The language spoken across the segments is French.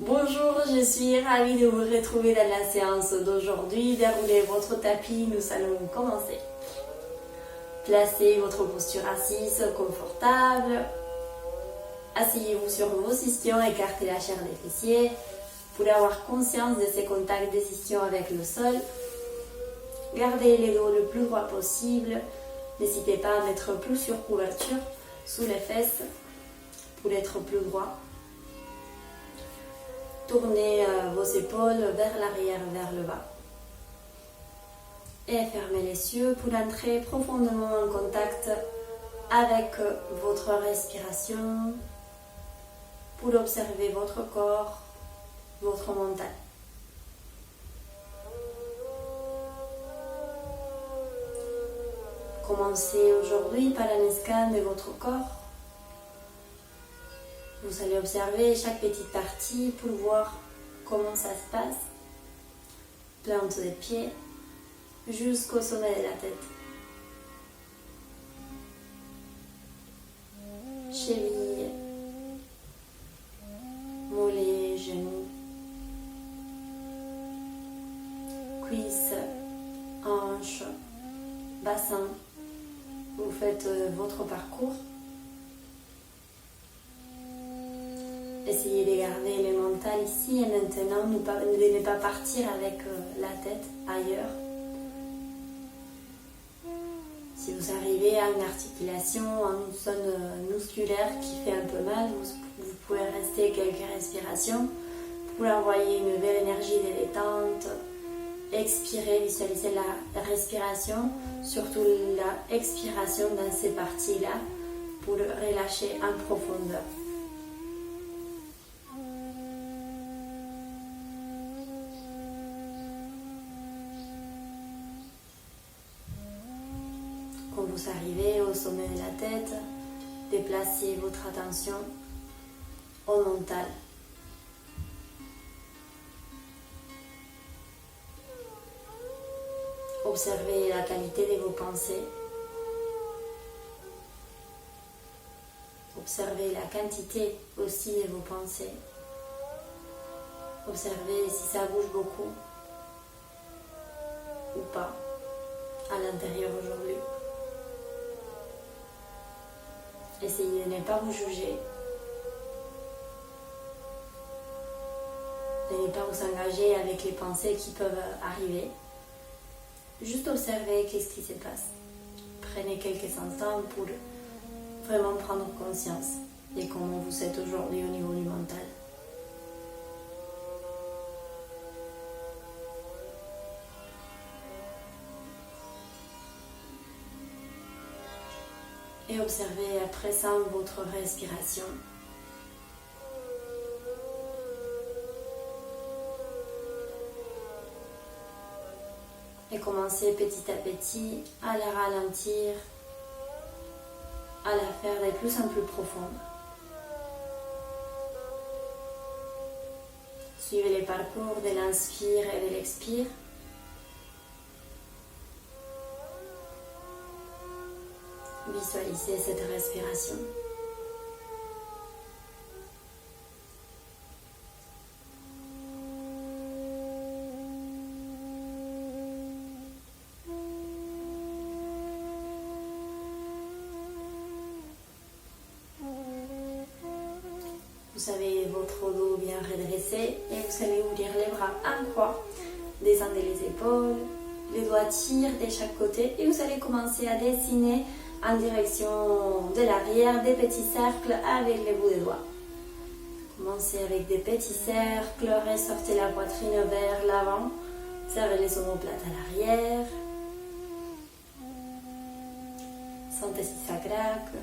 Bonjour, je suis ravie de vous retrouver dans la séance d'aujourd'hui. Déroulez votre tapis, nous allons commencer. Placez votre posture assise confortable. Asseyez-vous sur vos ischions, écartez la chair des fessiers pour avoir conscience de ces contacts des ischions avec le sol. Gardez les dos le plus droit possible. N'hésitez pas à mettre plus sur couverture sous les fesses pour être plus droit. Tournez vos épaules vers l'arrière, vers le bas. Et fermez les yeux pour entrer profondément en contact avec votre respiration, pour observer votre corps, votre mental. Commencez aujourd'hui par un scan de votre corps. Vous allez observer chaque petite partie pour voir comment ça se passe. Plante des pieds jusqu'au sommet de la tête. Cheville, mollets, genoux, cuisses, hanches, bassin. Vous faites votre parcours. Essayez de garder le mental ici et maintenant, de ne pas partir avec la tête ailleurs. Si vous arrivez à une articulation, à une zone musculaire qui fait un peu mal, vous pouvez rester quelques respirations pour envoyer une belle énergie de détente. Expirez, visualisez la respiration, surtout la expiration dans ces parties-là pour relâcher en profondeur. Quand vous arrivez au sommet de la tête, déplacez votre attention au mental. Observez la qualité de vos pensées. Observez la quantité aussi de vos pensées. Observez si ça bouge beaucoup ou pas à l'intérieur aujourd'hui. Essayez de ne pas vous juger, de ne pas vous engager avec les pensées qui peuvent arriver. Juste observez qu'est-ce qui se passe. Prenez quelques instants pour vraiment prendre conscience de comment vous êtes aujourd'hui au niveau du mental. Et observez à présent votre respiration. Et commencez petit à petit à la ralentir, à la faire de plus en plus profonde. Suivez les parcours de l'inspire et de l'expire. Visualisez cette respiration. Vous avez votre dos bien redressé et vous allez ouvrir les bras en croix. Descendez les épaules, les doigts tirent de chaque côté et vous allez commencer à dessiner en direction de l'arrière des petits cercles avec les bouts des doigts. Commencez avec des petits cercles, ressortez la poitrine vers l'avant, serrez les omoplates à l'arrière. Sentez si ça craque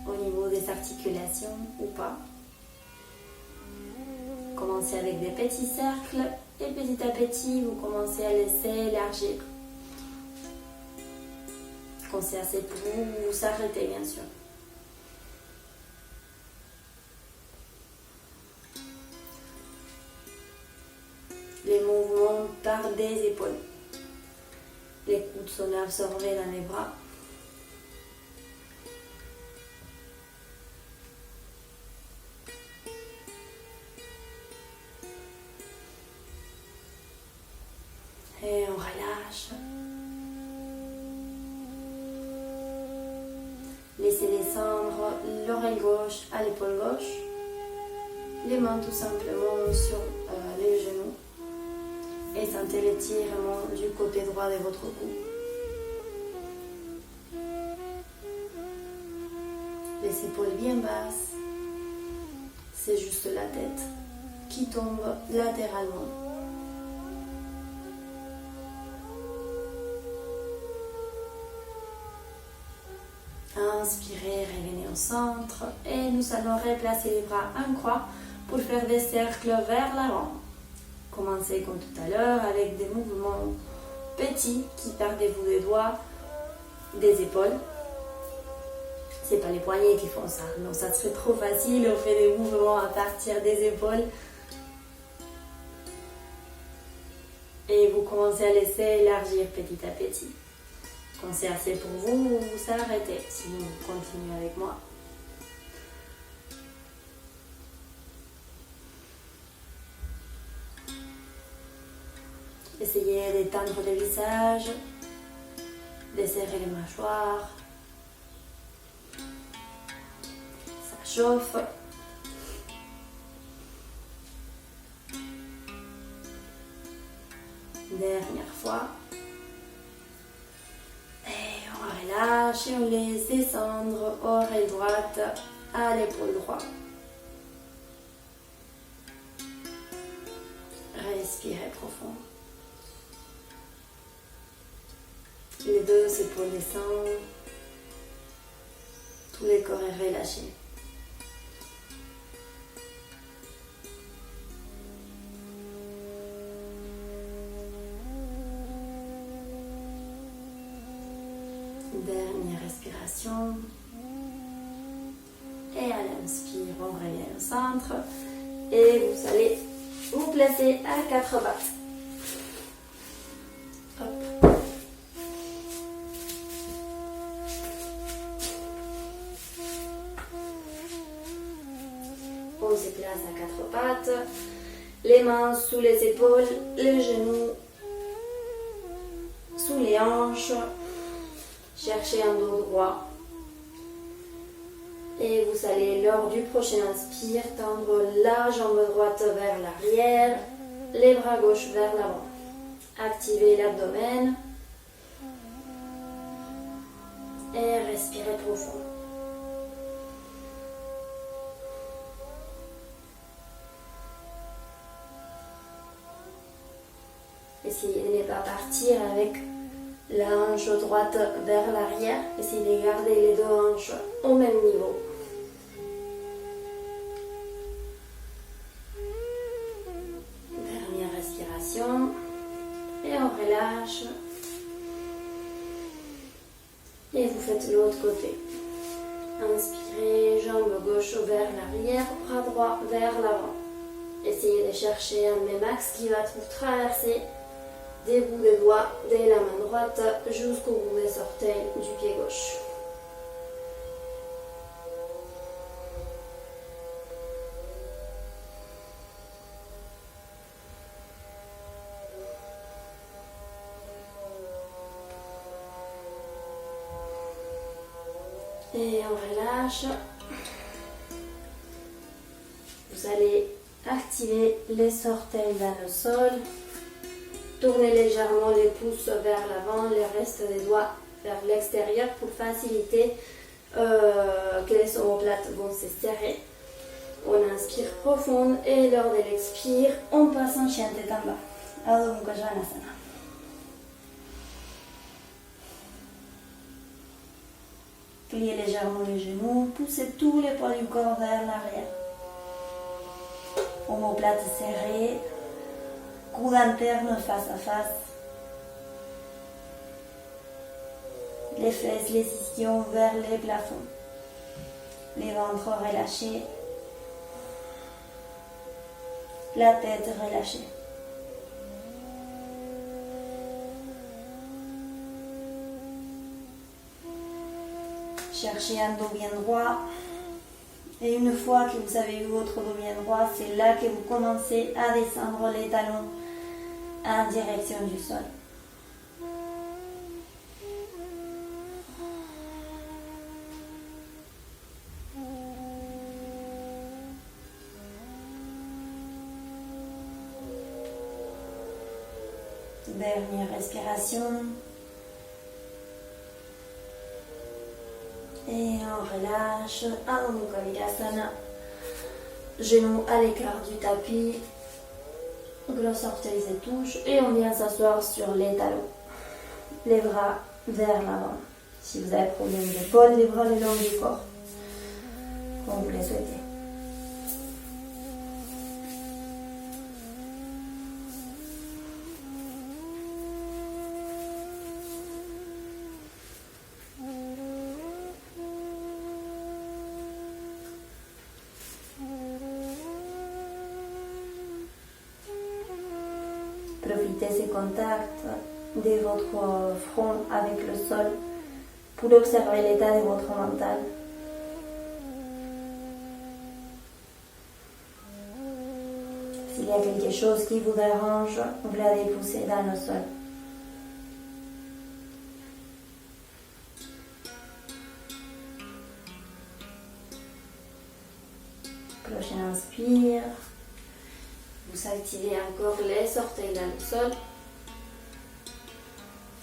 au niveau des articulations ou pas. Commencez avec des petits cercles et petit à petit vous commencez à laisser élargir. Quand c'est assez pour vous, vous arrêtez bien sûr. Les mouvements par des épaules. Les coudes sont absorbés dans les bras. Et on relâche. Laissez descendre l'oreille gauche à l'épaule gauche. Les mains tout simplement sur les genoux. Et sentez l'étirement du côté droit de votre cou. Les épaules bien basses. C'est juste la tête qui tombe latéralement. Inspirez, revenez au centre et nous allons replacer les bras en croix pour faire des cercles vers l'avant. Commencez comme tout à l'heure avec des mouvements petits qui partent des bouts des doigts, des épaules. C'est pas les poignets qui font ça, non, ça serait trop facile, on fait des mouvements à partir des épaules. Et vous commencez à laisser élargir petit à petit. Quand c'est assez pour vous, vous arrêtez, sinon vous continuez avec moi. Essayez d'étendre le visage, de serrer les mâchoires. Ça chauffe. Dernière fois. Et on relâche et on laisse descendre oreille droite à l'épaule droite. Respirez profond. Les deux épaules descendent. Tout le corps est relâché. Dernière respiration. Et à l'inspire, on revient au centre. Et vous allez vous placer à 4 pattes. Hop. On se place à 4 pattes. Les mains sous les épaules, les genoux sous les hanches. Cherchez un dos droit. Et vous allez, lors du prochain inspire, tendre la jambe droite vers l'arrière, les bras gauches vers l'avant. Activez l'abdomen. Et respirez profond. Essayez de ne pas partir avec la hanche droite vers l'arrière. Essayez de garder les deux hanches au même niveau. Dernière respiration. Et on relâche. Et vous faites l'autre côté. Inspirez, jambe gauche vers l'arrière, bras droit vers l'avant. Essayez de chercher un même axe qui va vous traverser des bouts des doigts de la main droite jusqu'au bout des orteils du pied gauche. Et on relâche. Vous allez activer les orteils vers le sol. Tournez légèrement les pouces vers l'avant, le reste des doigts vers l'extérieur pour faciliter que les omoplates vont se serrer. On inspire profond et lors de l'expire, on passe en chien tête en bas. Adho Mukha Svanasana. Pliez légèrement les genoux, poussez tous les poids du corps vers l'arrière. Omoplate serrée. Coude interne face à face. Les fesses, les ischions vers les plafonds. Les ventres relâchés. La tête relâchée. Cherchez un dos bien droit. Et une fois que vous avez eu votre dos bien droit, c'est là que vous commencez à descendre les talons en direction du sol. Dernière respiration. Et on relâche. Adho Mukha Virasana. Genoux à l'écart du tapis. Gros orteils et touches. Et on vient s'asseoir sur les talons. Les bras vers l'avant. Si vous avez problème d'épaule, les bras le long du corps. Comme vous le souhaitez. Profitez ces contacts de votre front avec le sol pour observer l'état de votre mental. S'il y a quelque chose qui vous dérange, vous l'avez poussé dans le sol. Prochain inspire. Vous activez encore les orteils dans le sol.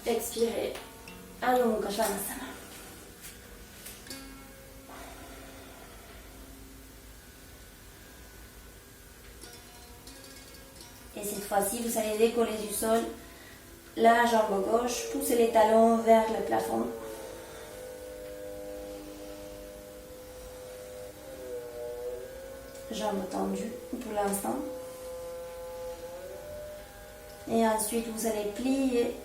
Expirez. Adho Mukha Svanasana. Et cette fois-ci, vous allez décoller du sol la jambe gauche, poussez les talons vers le plafond. Jambes tendues pour l'instant. Et ensuite, vous allez plier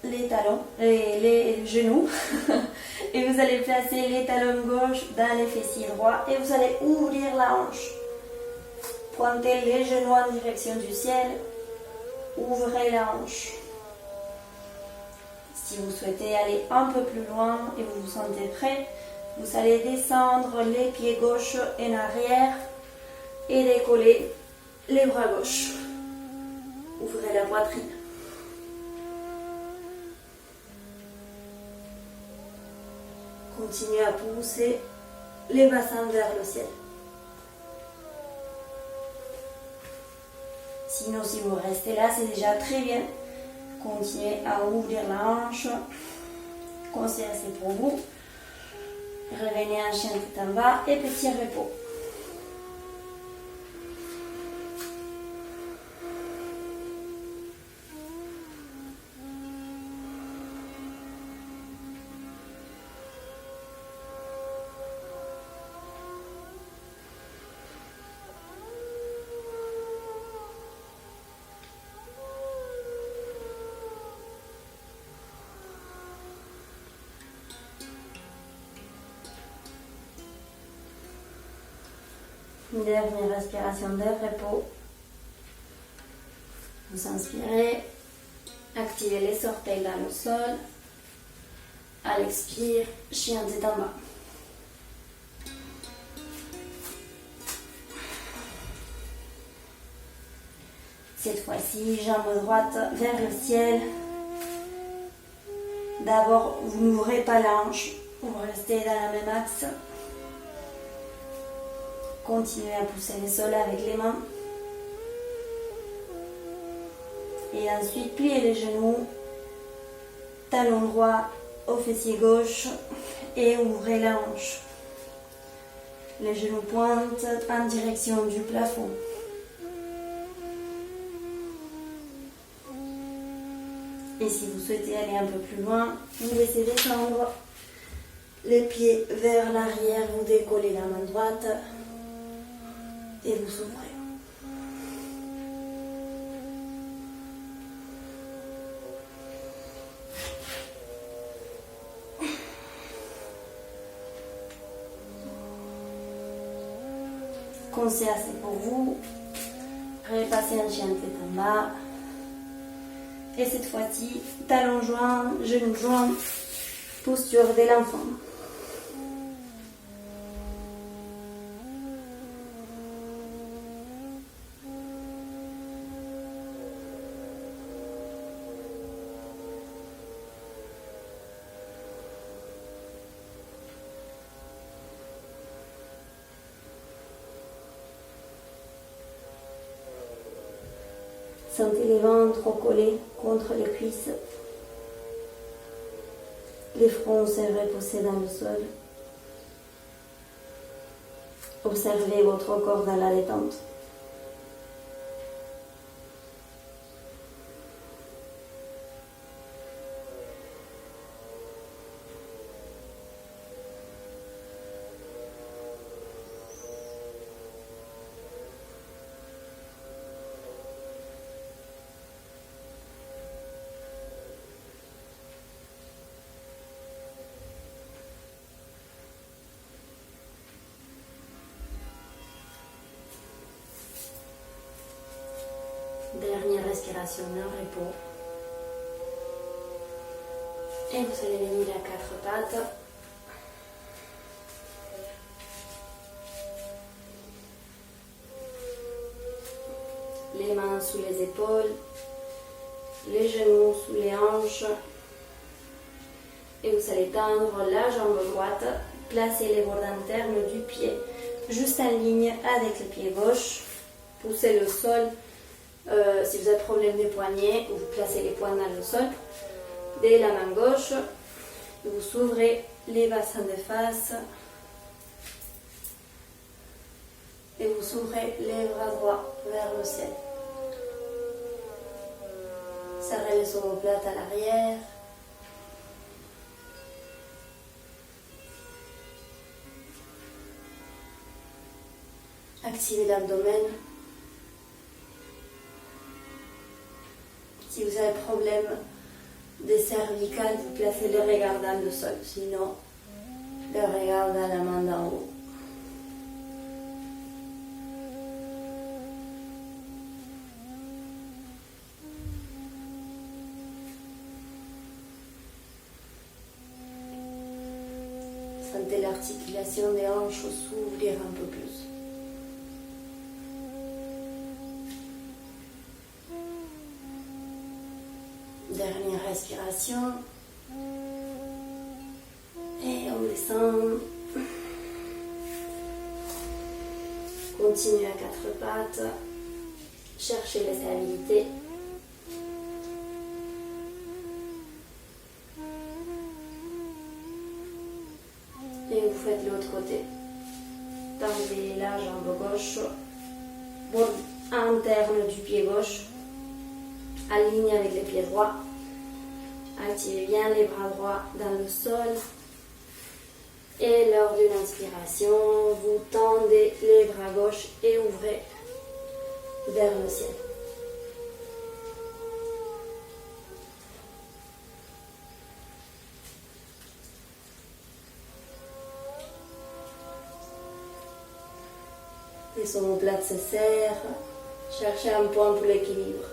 les talons, les genoux. Et vous allez placer les talons gauche dans les fessiers droits. Et vous allez ouvrir la hanche. Pointez les genoux en direction du ciel. Ouvrez la hanche. Si vous souhaitez aller un peu plus loin et vous vous sentez prêt, vous allez descendre les pieds gauche en arrière et décoller les bras gauches. Ouvrez la poitrine. Continuez à pousser les bassins vers le ciel. Sinon, si vous restez là, c'est déjà très bien. Continuez à ouvrir la hanche. Conseil, c'est pour vous. Revenez en chien tout en bas et petit repos. Une dernière respiration de repos. Vous inspirez, activez les orteils dans le sol. À l'expire, chien tête en bas. Cette fois-ci, jambe droite vers le ciel. D'abord, vous n'ouvrez pas la hanche, vous restez dans le même axe. Continuez à pousser le sol avec les mains. Et ensuite, pliez les genoux, talon droit au fessier gauche et ouvrez la hanche. Les genoux pointent en direction du plafond. Et si vous souhaitez aller un peu plus loin, vous laissez descendre les pieds vers l'arrière, vous décollez la main droite et vous ouvrez. Conseil, c'est pour vous. Repassez un chien tête en bas. Et cette fois-ci, talons joints, genoux joints, posture de l'enfant. Sentez les ventres collés contre les cuisses. Les fronts serrés posés dans le sol. Observez votre corps dans la détente. Dernière respiration de repos. Et vous allez venir à quatre pattes. Les mains sous les épaules, les genoux sous les hanches. Et vous allez tendre la jambe droite, placer les bords internes du pied juste en ligne avec le pied gauche. Poussez le sol. Si vous avez problème des poignets, vous placez les poings dans le sol. Dès la main gauche, vous ouvrez les bassins de face et vous ouvrez les bras droits vers le ciel. Serrez les omoplates à l'arrière. Activez l'abdomen. Si vous avez problème des cervicales, vous placez le regard dans le sol. Sinon, le regard dans la main d'en haut. Sentez l'articulation des hanches s'ouvrir un peu plus. Dernière respiration. Et on descend. Continuez à quatre pattes. Cherchez la stabilité. Et vous faites l'autre côté. Tendez la jambe gauche. Bord interne du pied gauche. Alignez avec les pieds droits. Activez bien les bras droits dans le sol. Et lors d'une inspiration, vous tendez les bras gauches et ouvrez vers le ciel. Les omoplates se serrent. Cherchez un point pour l'équilibre.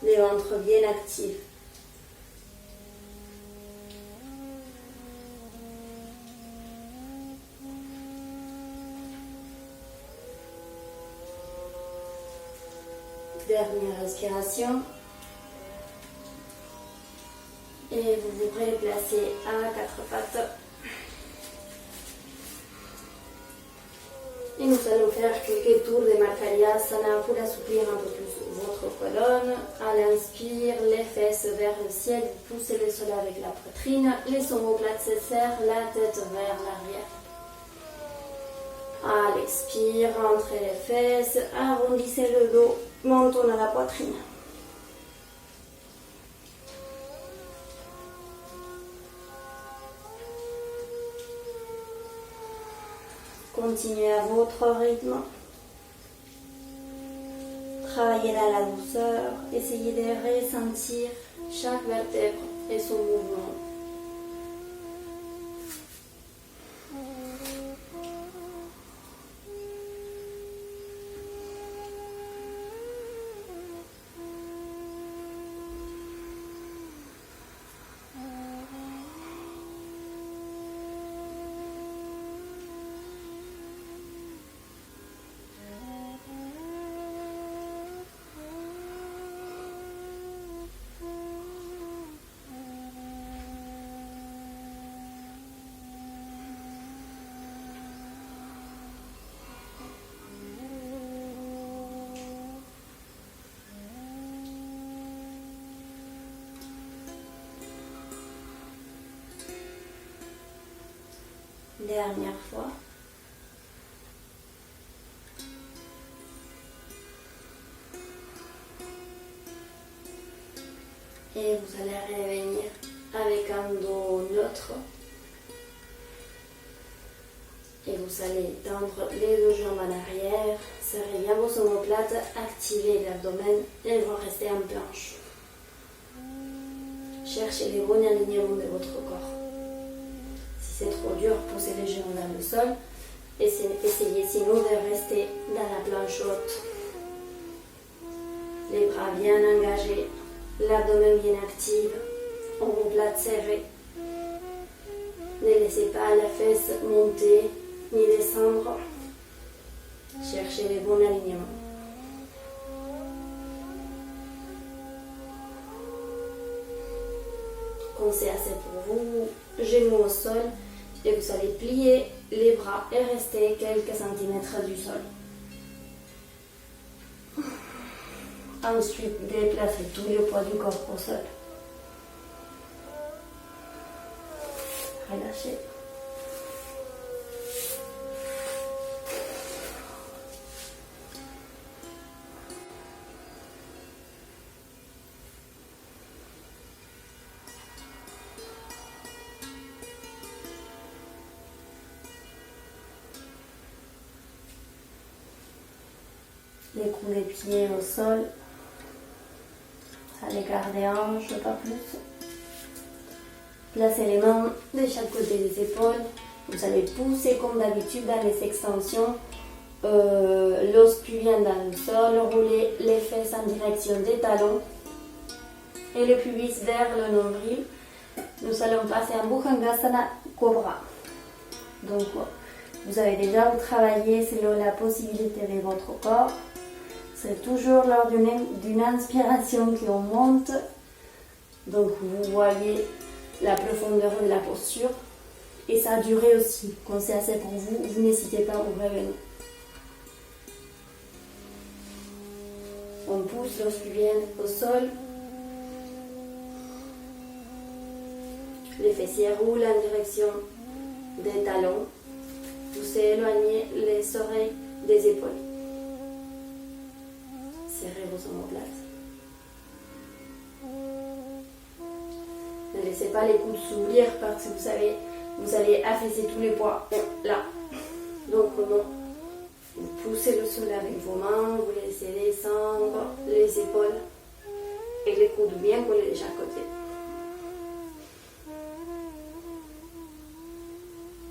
Les ventres bien actifs. Dernière respiration. Et vous vous replacez à quatre pattes. Et nous allons faire quelques tours de Markaryasana pour assouplir un peu plus votre colonne. À l'inspire, les fesses vers le ciel, vous poussez le sol avec la poitrine, les omoplates se serrent, la tête vers l'arrière. À l'expire, rentrez les fesses, arrondissez le dos, montons à la poitrine. Continuez à votre rythme. Travaillez dans la douceur. Essayez de ressentir chaque vertèbre et son mouvement. dernière fois. Et vous allez revenir avec un dos neutre. Et vous allez tendre les deux jambes en arrière, serrez bien vos omoplates, activez l'abdomen et vous restez en planche. Cherchez les bons alignements de votre corps. Si c'est trop dur, posez les genoux dans le sol. Essayez sinon de rester dans la planche haute. Les bras bien engagés, l'abdomen bien actif, omoplate serrée. Ne laissez pas la fesse monter ni descendre. Cherchez les bons alignements. Quand c'est assez pour vous, genoux au sol et vous allez plier les bras et rester quelques centimètres du sol. Ensuite, déplacez tout le poids du corps au sol. Relâchez. Les coups des pieds au sol. Allez garder hanche, pas plus. Placez les mains de chaque côté des épaules. Vous allez pousser comme d'habitude dans les extensions. L'os pubien dans le sol. Roulez les fesses en direction des talons. Et le pubis vers le nombril. Nous allons passer en Bhujangasana Cobra. Donc, vous avez déjà travaillé selon la possibilité de votre corps. C'est toujours lors d'une inspiration qu'on monte. Donc vous voyez la profondeur de la posture. Et ça a duré aussi. Quand c'est assez pour vous, vous n'hésitez pas à vous revenir. On pousse l'os pubien au sol. Les fessiers roulent en direction des talons. Vous éloignez les oreilles des épaules. Serrez vos omoplates. Ne laissez pas les coudes s'ouvrir parce que vous allez affaisser tous les poids là. Donc vous poussez le sol avec vos mains, vous laissez descendre les épaules et les coudes bien collés de chaque côté.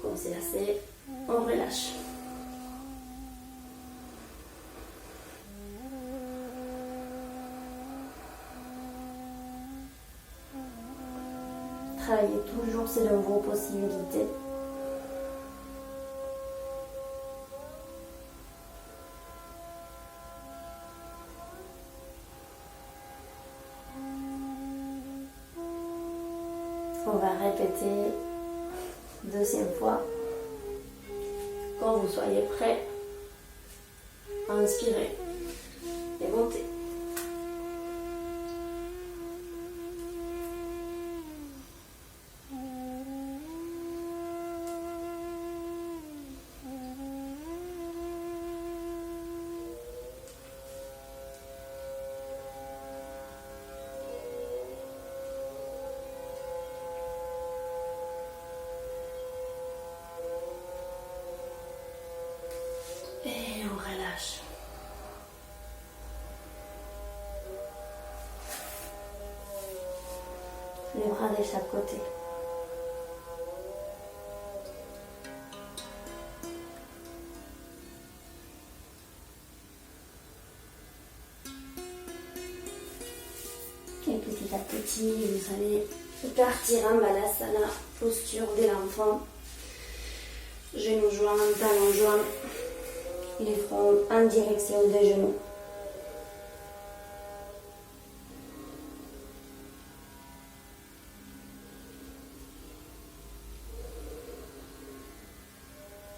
Quand c'est assez, on relâche. Travaillez toujours selon vos possibilités. On va répéter deuxième fois. Quand vous soyez prêt, inspirez et montez. Et on relâche. Les bras de chaque côté. Et petit à petit, vous allez partir en balasana, posture de l'enfant. Genoux joints, talons joints. Les fronts en direction des genoux.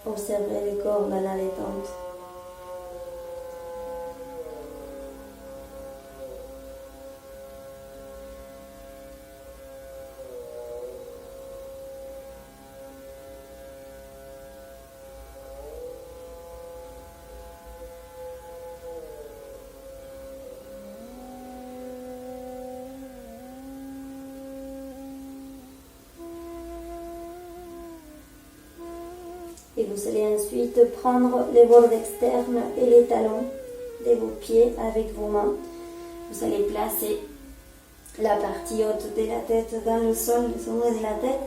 Observez le corps dans la détente. Et vous allez ensuite prendre les bords externes et les talons de vos pieds avec vos mains. Vous allez placer la partie haute de la tête dans le sol, le sommet de la tête,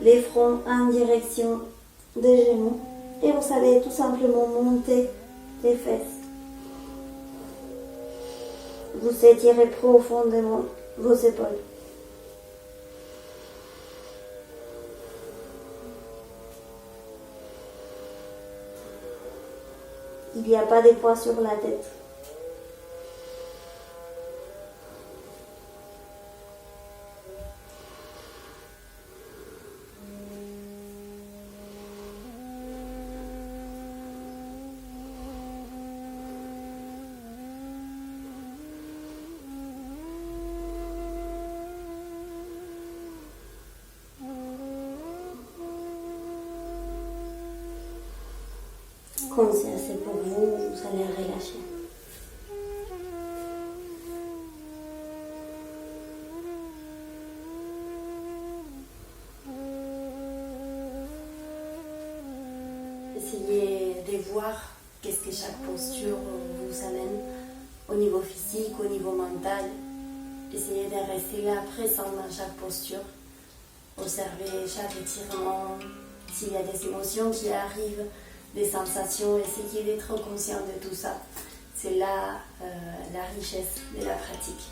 les fronts en direction des genoux. Et vous allez tout simplement monter les fesses. Vous étirez profondément vos épaules. Il n'y a pas de poids sur la tête. Quand c'est assez pour vous, vous allez relâcher. Essayez de voir qu'est-ce que chaque posture vous amène au niveau physique, au niveau mental. Essayez de rester là, présent dans chaque posture. Observez chaque étirement, s'il y a des émotions qui arrivent, des sensations, essayez d'être conscient de tout ça. C'est là la richesse de la pratique.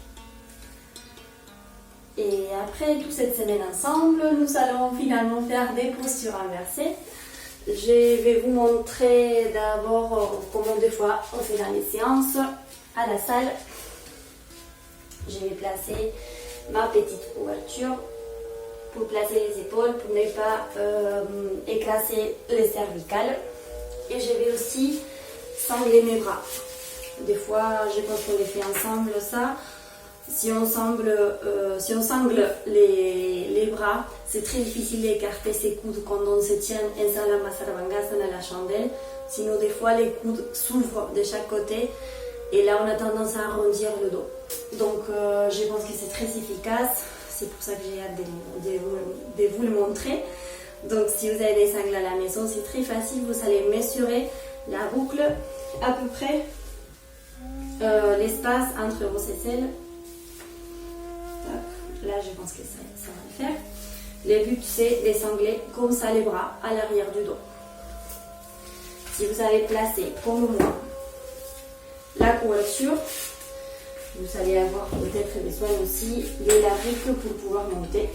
Et après toute cette semaine ensemble, nous allons finalement faire des postures inversées. Je vais vous montrer d'abord comment des fois on fait dans les séances à la salle. Je vais placer ma petite ouverture pour placer les épaules, pour ne pas écraser les cervicales. Et je vais aussi sangler mes bras. Des fois, je pense qu'on les fait ensemble ça. Si on sangle les bras, c'est très difficile d'écarter ses coudes quand on se tient en Salama Sarvangasana à la chandelle. Sinon, des fois, les coudes s'ouvrent de chaque côté et là, on a tendance à arrondir le dos. Donc, je pense que c'est très efficace. C'est pour ça que j'ai hâte de vous le montrer. Donc, si vous avez des sangles à la maison, c'est très facile. Vous allez mesurer la boucle à peu près, l'espace entre vos aisselles. Là, je pense que ça va le faire. Le but, c'est d'essangler comme ça les bras à l'arrière du dos. Si vous avez placé, comme moi, la couverture, vous allez avoir peut-être besoin aussi de la rique pour pouvoir monter.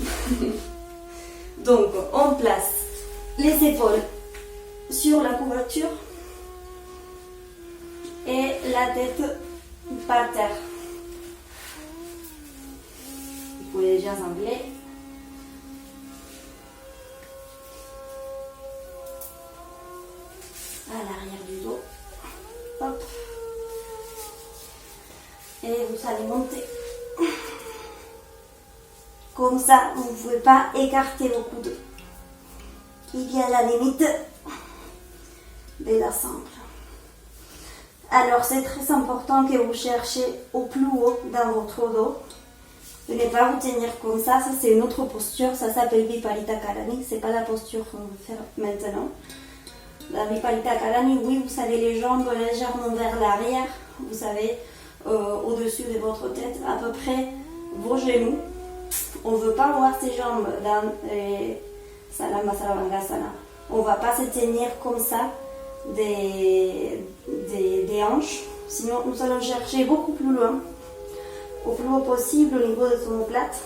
Donc, on place les épaules sur la couverture et la tête par terre. Vous pouvez déjà sangler. À l'arrière du dos. Hop. Et vous allez monter. Comme ça, vous ne pouvez pas écarter vos coudes. Il y a la limite de la sangle. Alors, c'est très important que vous cherchiez au plus haut dans votre dos. De ne pas vous tenir comme ça. Ça, c'est une autre posture. Ça s'appelle Viparita Karani. Ce n'est pas la posture qu'on va faire maintenant. La Viparita Karani, oui, vous avez les jambes légèrement vers l'arrière. Vous avez au-dessus de votre tête, à peu près vos genoux. On ne veut pas voir ses jambes dans Salama Sarvangasana. On ne va pas se tenir comme ça des hanches. Sinon, nous allons chercher beaucoup plus loin, au plus haut possible au niveau de son omoplate.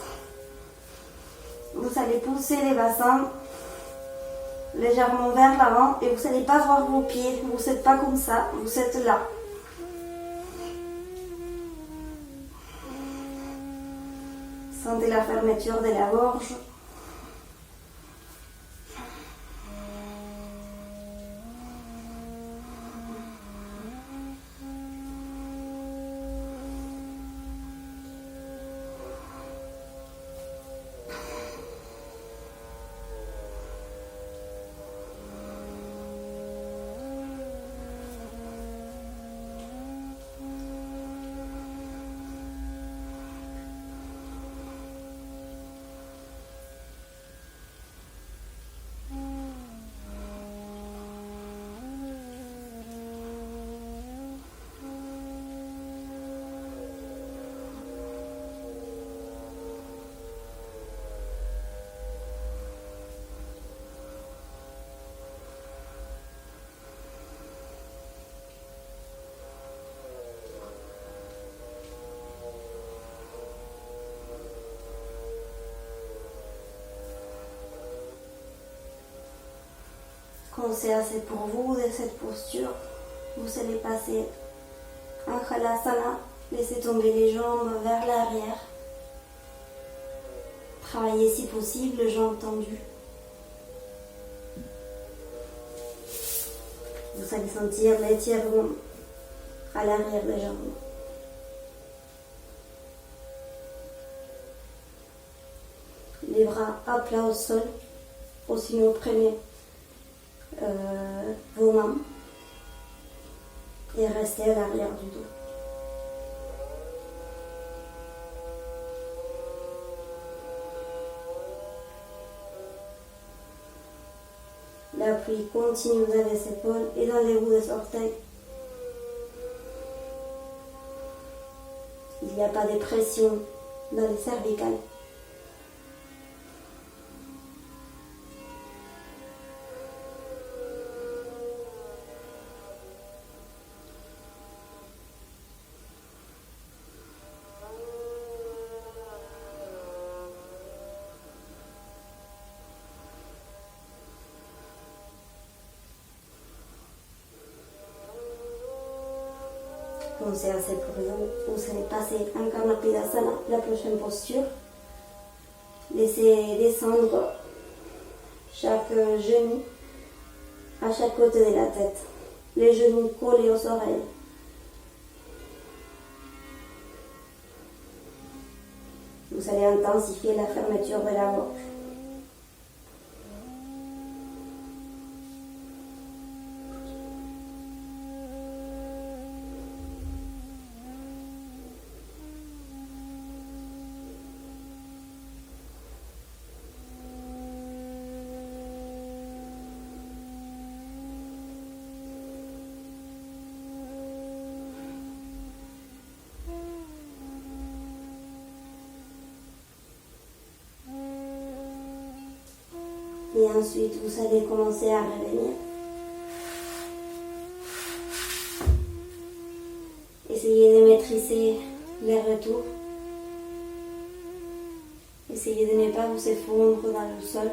Vous allez pousser les bassins légèrement vers l'avant et vous n'allez pas voir vos pieds. Vous n'êtes pas comme ça, vous êtes là. Sentez la fermeture de la gorge. Quand c'est assez pour vous de cette posture, vous allez passer en Halasana, laissez tomber les jambes vers l'arrière. Travaillez si possible les jambes tendues. Vous allez sentir l'étirement à l'arrière des jambes. Les bras à plat au sol, ou sinon prenez vos mains et restez à l'arrière du dos. L'appui continue dans les épaules et dans les bouts des orteils. Il n'y a pas de pression dans les cervicales. Quand c'est assez pour vous, vous allez passer en Kanapidasana, la prochaine posture. Laissez descendre chaque genou à chaque côté de la tête. Les genoux collés aux oreilles. Vous allez intensifier la fermeture de la gorge. Et ensuite, vous allez commencer à revenir. Essayez de maîtriser les retours. Essayez de ne pas vous effondrer dans le sol.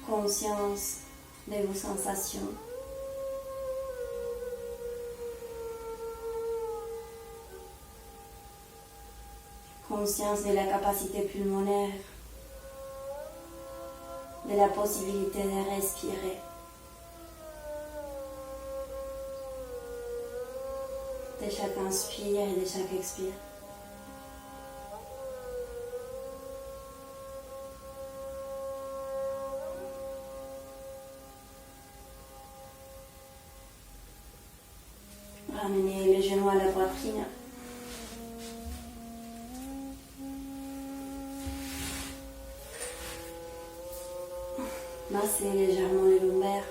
Conscience de vos sensations. Conscience de la capacité pulmonaire, de la possibilité de respirer. De chaque inspire et de chaque expire. Ramenez les genoux à la poitrine. Massez légèrement les lombaires.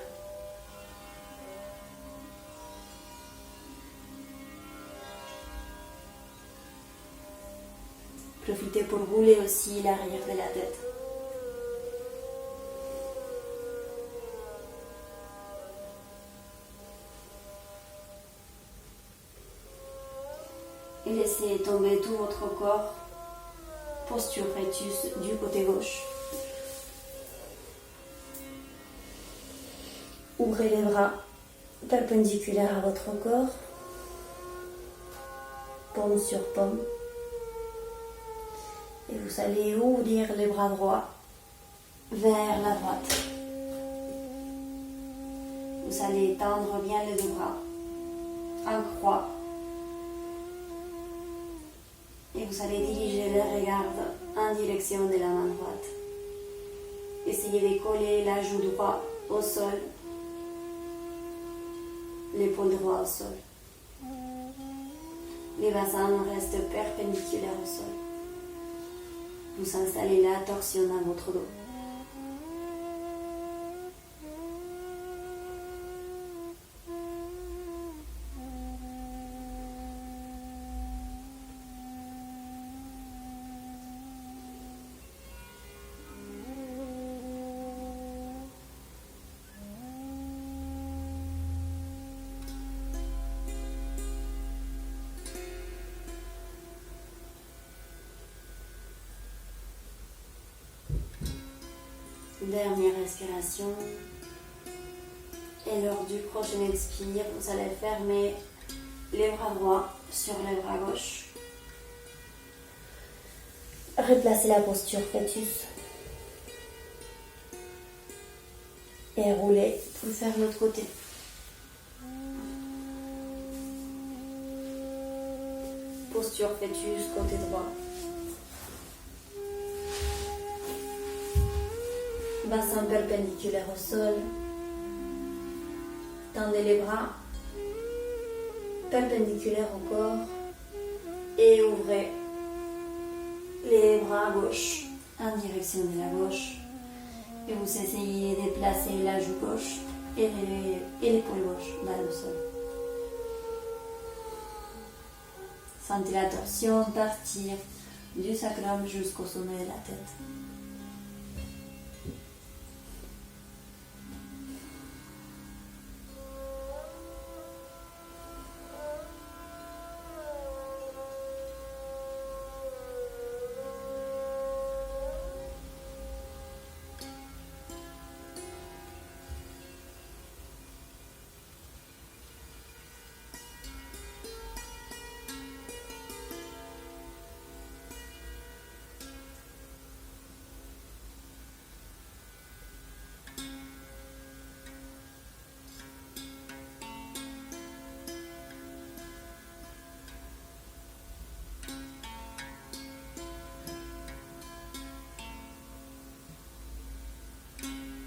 Profitez pour rouler aussi l'arrière de la tête. Et laissez tomber tout votre corps. Posture fœtus du côté gauche. Ouvrez les bras perpendiculaires à votre corps. Paume sur paume. Et vous allez ouvrir les bras droits vers la droite. Vous allez tendre bien les deux bras en croix. Et vous allez diriger le regard en direction de la main droite. Essayez de coller la joue droite au sol, l'épaule droite au sol. Les bassins restent perpendiculaires au sol. Vous installez la torsion dans votre dos. Dernière respiration. Et lors du prochain expire, vous allez fermer les bras droits sur les bras gauches. Replacez la posture fœtus. Et roulez pour faire l'autre côté. Posture fœtus, côté droit. Bassin perpendiculaire au sol. Tendez les bras perpendiculaires au corps et ouvrez les bras à gauche En direction de la gauche. Et vous essayez de déplacer la joue gauche et l'épaule gauche dans le sol. Sentez la torsion partir du sacrum jusqu'au sommet de la tête.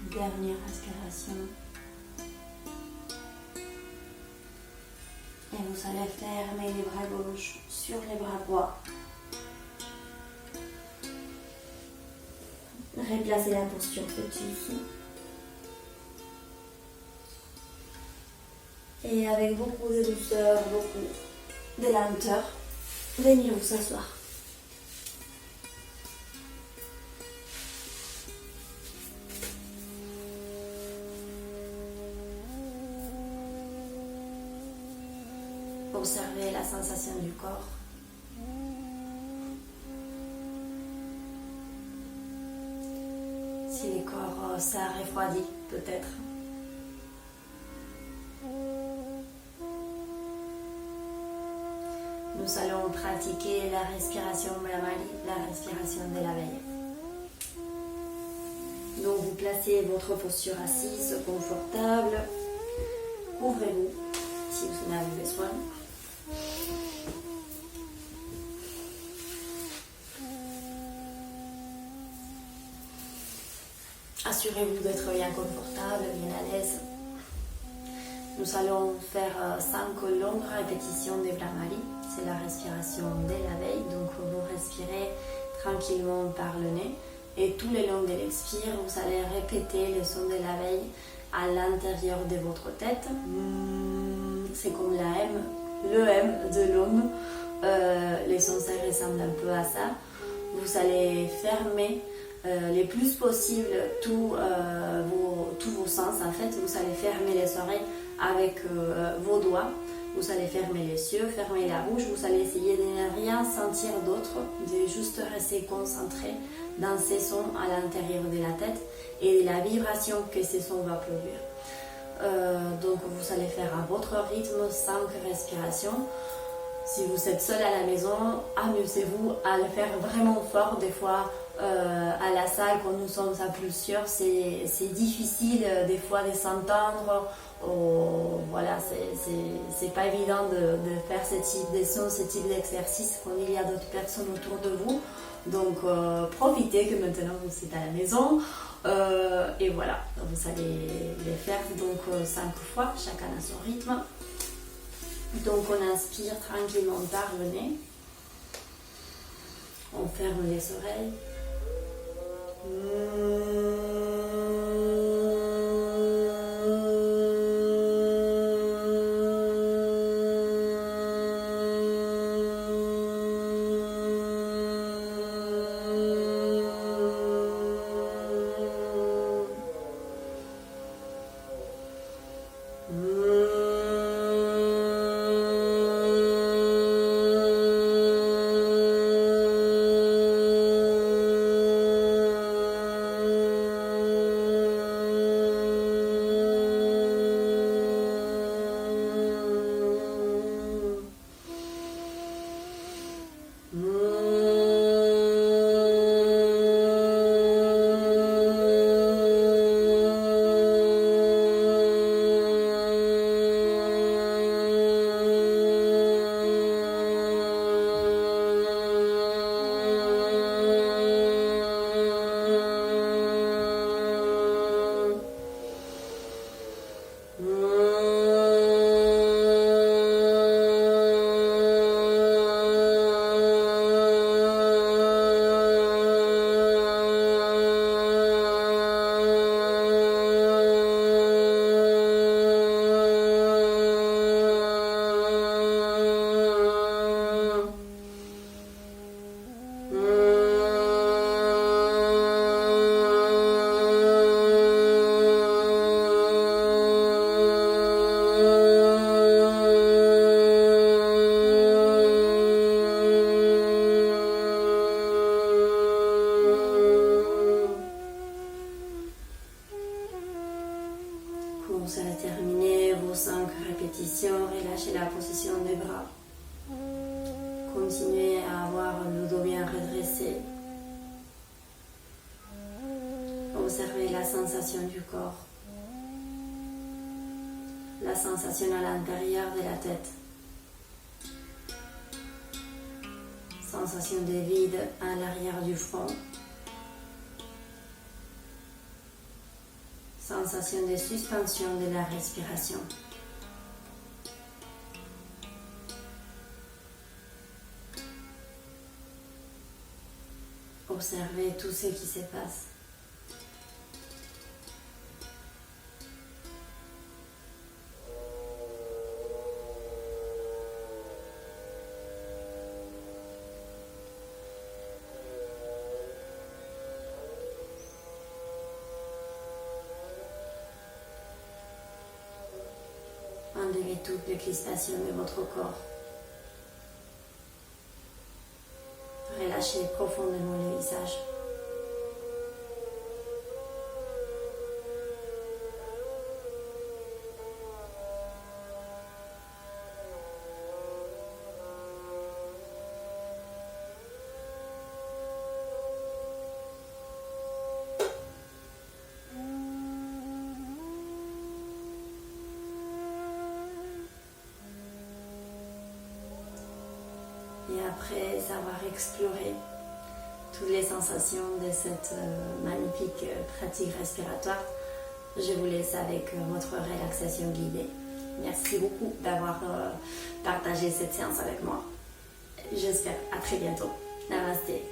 Dernière respiration. Et vous allez fermer les bras gauches sur les bras droits. Replacez la posture fœtus. Et avec beaucoup de douceur, beaucoup de lenteur, venez vous asseoir. Observez la sensation du corps. Si le corps s'est refroidi, peut-être. Nous allons pratiquer la respiration Brahmari, la respiration de la veille. Donc vous placez votre posture assise, confortable. Ouvrez-vous si vous en avez besoin. Assurez-vous d'être bien confortable, bien à l'aise. Nous allons faire 5 longues répétitions de Brahmari. C'est la respiration de la veille. Donc vous respirez tranquillement par le nez. Et tout le long de l'expire, vous allez répéter le son de la veille à l'intérieur de votre tête. C'est comme la M, le M de l'homme. Les sons ressemblent un peu à ça. Vous allez fermer le plus possible tous vos sens. En fait, vous allez fermer les oreilles avec vos doigts. Vous allez fermer les yeux, fermer la bouche. Vous allez essayer de ne rien sentir d'autre, de juste rester concentré dans ces sons à l'intérieur de la tête et de la vibration que ces sons vont produire. Donc vous allez faire à votre rythme 5 respirations. Si vous êtes seul à la maison, amusez-vous à le faire vraiment fort. Des fois, à la salle, quand nous sommes à plusieurs, c'est difficile des fois de s'entendre. Voilà, c'est pas évident de faire ce type de son, ce type d'exercice quand il y a d'autres personnes autour de vous. Donc profitez que maintenant vous êtes à la maison. Et voilà, vous allez les faire donc 5 fois, chacun à son rythme. Donc on inspire tranquillement par le nez. On ferme les oreilles. Vous allez terminer vos 5 répétitions, relâchez la position des bras. Continuez à avoir le dos bien redressé. Observez la sensation du corps, la sensation à l'intérieur de la tête, sensation de vide à l'arrière du front, sensation de suspension de la respiration. Observez tout ce qui se passe. Enlevez toutes les crispations de votre corps. Relâchez profondément le visage. Et après avoir exploré toutes les sensations de cette magnifique pratique respiratoire, je vous laisse avec votre relaxation guidée. Merci beaucoup d'avoir partagé cette séance avec moi. J'espère à très bientôt. Namasté.